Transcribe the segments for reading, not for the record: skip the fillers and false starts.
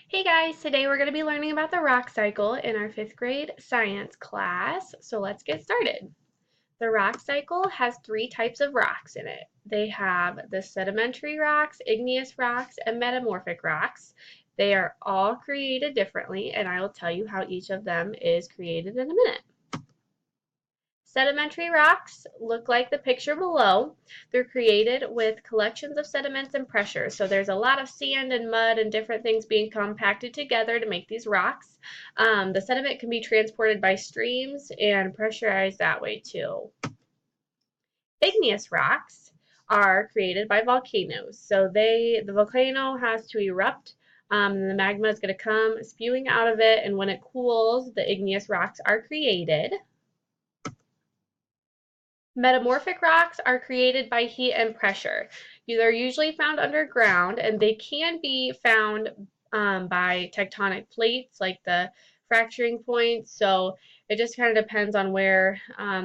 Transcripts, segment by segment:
Hey guys, today we're going to be learning about the rock cycle in our 5th grade science class. So let's get started. The rock cycle has 3 types of rocks in it. They have the sedimentary rocks, igneous rocks, and metamorphic rocks. They are all created differently, and I will tell you how each of them is created in a minute. Sedimentary rocks look like the picture below. They're created with collections of sediments and pressure. So there's a lot of sand and mud and different things being compacted together to make these rocks. The sediment can be transported by streams and pressurized that way too. Igneous rocks are created by volcanoes. So the volcano has to erupt. And the magma is going to come spewing out of it, and when it cools, the igneous rocks are created. Metamorphic rocks are created by heat and pressure. They're usually found underground, and they can be found by tectonic plates like the fracturing points. So it just kind of depends on where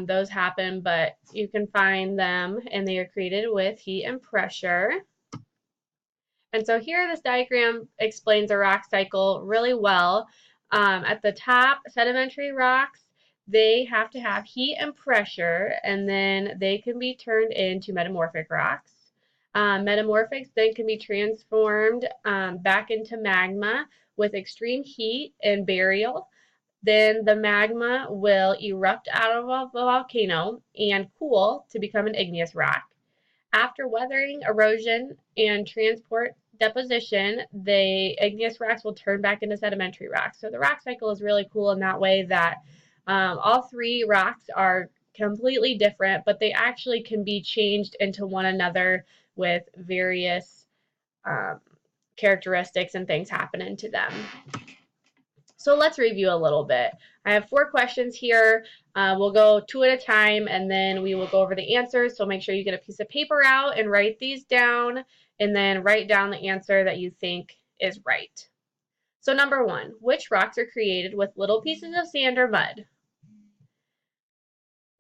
those happen, but you can find them, and they are created with heat and pressure. And so here this diagram explains a rock cycle really well. At the top, sedimentary rocks, they have to have heat and pressure, and then they can be turned into metamorphic rocks. Metamorphics then can be transformed back into magma with extreme heat and burial. Then the magma will erupt out of a volcano and cool to become an igneous rock. After weathering, erosion, and transport deposition, the igneous rocks will turn back into sedimentary rocks. So the rock cycle is really cool in that way that all 3 rocks are completely different, but they actually can be changed into one another with various characteristics and things happening to them. So let's review a little bit. I have 4 questions here. We'll go 2 at a time, and then we will go over the answers. So make sure you get a piece of paper out and write these down, and then write down the answer that you think is right. So number 1, which rocks are created with little pieces of sand or mud?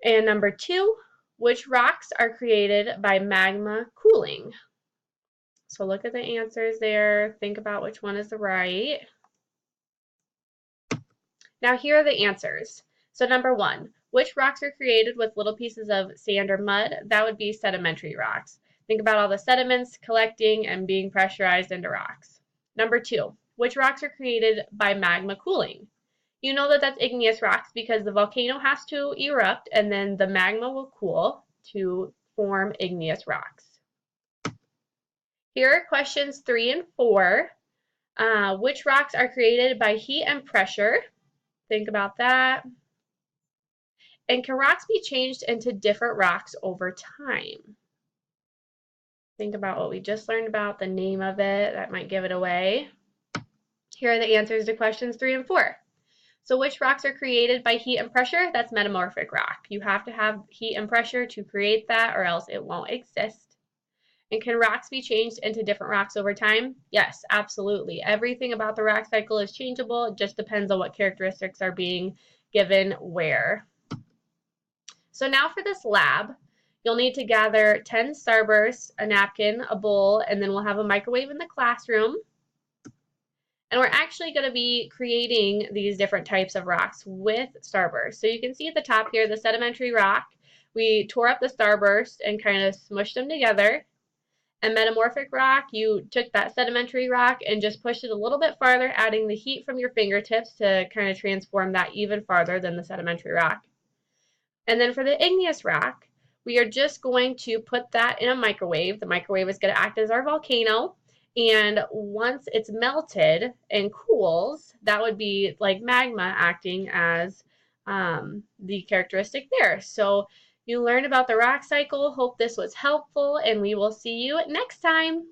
And number 2, which rocks are created by magma cooling? So look at the answers there. Think about which one is the right. Now here are the answers. So number 1, which rocks are created with little pieces of sand or mud? That would be sedimentary rocks. Think about all the sediments collecting and being pressurized into rocks. Number 2, which rocks are created by magma cooling? You know that that's igneous rocks because the volcano has to erupt and then the magma will cool to form igneous rocks. Here are questions 3 and 4. Which rocks are created by heat and pressure? Think about that. And can rocks be changed into different rocks over time? Think about what we just learned about, the name of it, that might give it away. Here are the answers to questions 3 and 4. So which rocks are created by heat and pressure? That's metamorphic rock. You have to have heat and pressure to create that or else it won't exist. And can rocks be changed into different rocks over time? Yes, absolutely. Everything about the rock cycle is changeable. It just depends on what characteristics are being given where. So now for this lab, you'll need to gather 10 starbursts, a napkin, a bowl, and then we'll have a microwave in the classroom. And we're actually going to be creating these different types of rocks with starbursts. So you can see at the top here, the sedimentary rock. We tore up the starburst and kind of smushed them together. And metamorphic rock, you took that sedimentary rock and just pushed it a little bit farther, adding the heat from your fingertips to kind of transform that even farther than the sedimentary rock. And then for the igneous rock, we are just going to put that in a microwave. The microwave is going to act as our volcano. And once it's melted and cools, that would be like magma acting as the characteristic there. So you learned about the rock cycle. Hope this was helpful, and we will see you next time.